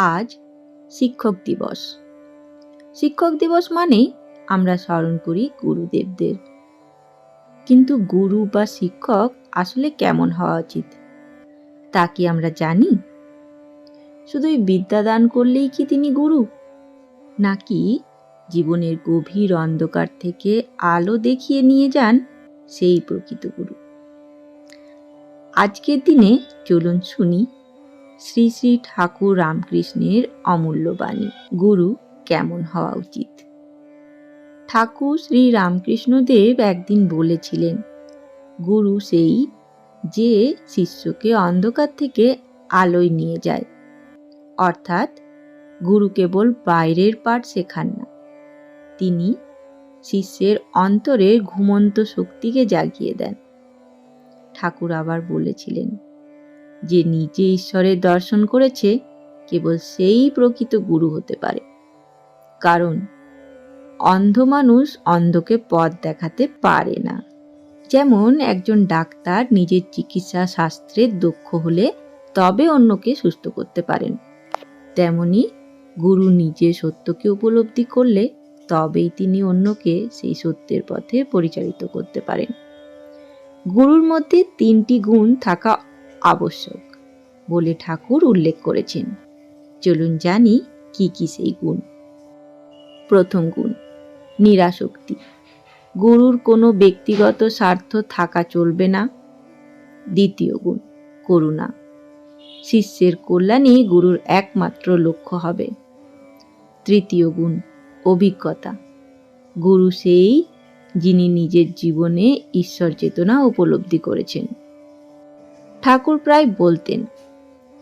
আজ শিক্ষক দিবস। শিক্ষক দিবস মানেই আমরা স্মরণ করি গুরুদেবদের। কিন্তু গুরু বা শিক্ষক আসলে কেমন হওয়া উচিত তা কি আমরা জানি? শুধুই বিদ্যা দান করলেই কি তিনি গুরু, নাকি জীবনের গভীর অন্ধকার থেকে আলো দেখিয়ে নিয়ে যান সেই প্রকৃত গুরু? আজকের দিনে চলুন শুনি শ্রী শ্রী ঠাকুর রামকৃষ্ণের অমূল্য বাণী, গুরু কেমন হওয়া উচিত। ঠাকুর শ্রী রামকৃষ্ণদেব একদিন বলেছিলেন, গুরু সেই যে শিষ্যকে অন্ধকার থেকে আলোয় নিয়ে যায়। অর্থাৎ গুরু কেবল বাইরের পাঠ শেখান না, তিনি শিষ্যের অন্তরের ঘুমন্ত শক্তিকে জাগিয়ে দেন। ঠাকুর আবার বলেছিলেন, যে নিজে ঈশ্বরের দর্শন করেছে কেবল সেই প্রকৃত গুরু হতে পারে। কারণ অন্ধ মানুষ অন্ধকে পথ দেখাতে পারে না। যেমন একজন ডাক্তার নিজের চিকিৎসা শাস্ত্রে দক্ষ হলে তবে অন্যকে সুস্থ করতে পারেন, তেমনি গুরু নিজে সত্যকে উপলব্ধি করলে তবেই তিনি অন্যকে সেই সত্যের পথে পরিচালিত করতে পারেন। গুরুর মধ্যে 3টি গুণ থাকা আবশ্যক বলে ঠাকুর উল্লেখ করেছেন। চলুন জানি কি কি সেই গুণ। প্রথম গুণ, নিরাসক্তি। গুরুর কোনো ব্যক্তিগত স্বার্থ থাকা চলবে না। দ্বিতীয় গুণ, করুণা। শিষ্যের কল্যাণই গুরুর একমাত্র লক্ষ্য হবে। তৃতীয় গুণ, অভিজ্ঞতা। গুরু সেই যিনি নিজের জীবনে ঈশ্বর চেতনা উপলব্ধি করেছেন। ঠাকুর প্রায় বলতেন,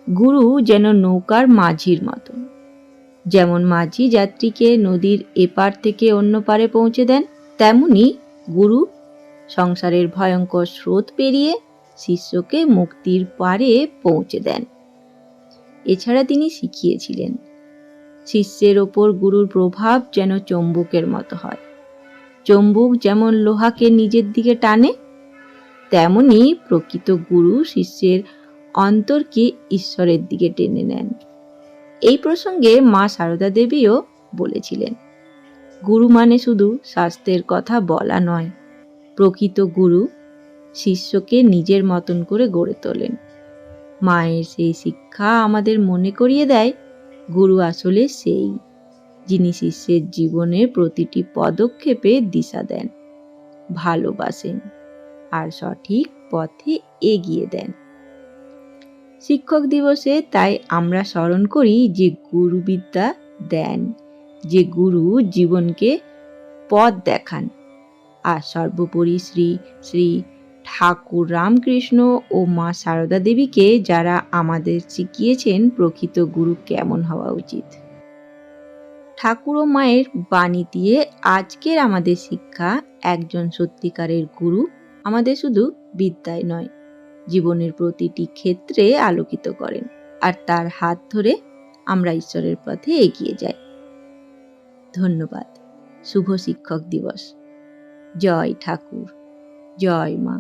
গুরু যেন নৌকার মাঝির মতো। যেমন মাঝি যাত্রীকে নদীর এপার থেকে অন্য পারে পৌঁছে দেন, তেমনি গুরু সংসারের ভয়ঙ্কর স্রোত পেরিয়ে শিষ্যকে মুক্তির পারে পৌঁছে দেন। এছাড়া তিনি শিখিয়েছিলেন, শিষ্যের ওপর গুরুর প্রভাব যেন চৌম্বকের মতো হয়। চৌম্বক যেমন লোহাকে নিজের দিকে টানে, তেমনি প্রকৃত গুরু শিষ্যের অন্তরকে ঈশ্বরের দিকে টেনে নেন। এই প্রসঙ্গে মা সারদা দেবীও বলেছিলেন, গুরু মানে শুধু শাস্ত্রের কথা বলা নয়, প্রকৃত গুরু শিষ্যকে নিজের মতন করে গড়ে তোলেন। মায়ের সেই শিক্ষা আমাদের মনে করিয়ে দেয়, গুরু আসলে সেই যিনি শিষ্যের জীবনের প্রতিটি পদক্ষেপে দিশা দেন, ভালোবাসেন আর সঠিক পথে এগিয়ে দেন। শিক্ষক দিবসে তাই আমরা স্মরণ করি যে গুরু বিদ্যা দেন, যে গুরু জীবনকে পথ দেখান। আর সর্বোপরি শ্রী শ্রী ঠাকুর রামকৃষ্ণ ও মা সারদা দেবীকে, যারা আমাদের শিখিয়েছেন প্রকৃত গুরু কেমন হওয়া উচিত। ঠাকুর ও মায়ের বাণী দিয়ে আজকের আমাদের শিক্ষা, একজন সত্যিকারের গুরু আমাদের শুধু বিদ্যায় নয়, জীবনের প্রতিটি ক্ষেত্রে আলোকিত করেন, আর তার হাত ধরে আমরা ঈশ্বরের পথে এগিয়ে যাই। ধন্যবাদ। শুভ শিক্ষক দিবস। জয় ঠাকুর, জয় মা।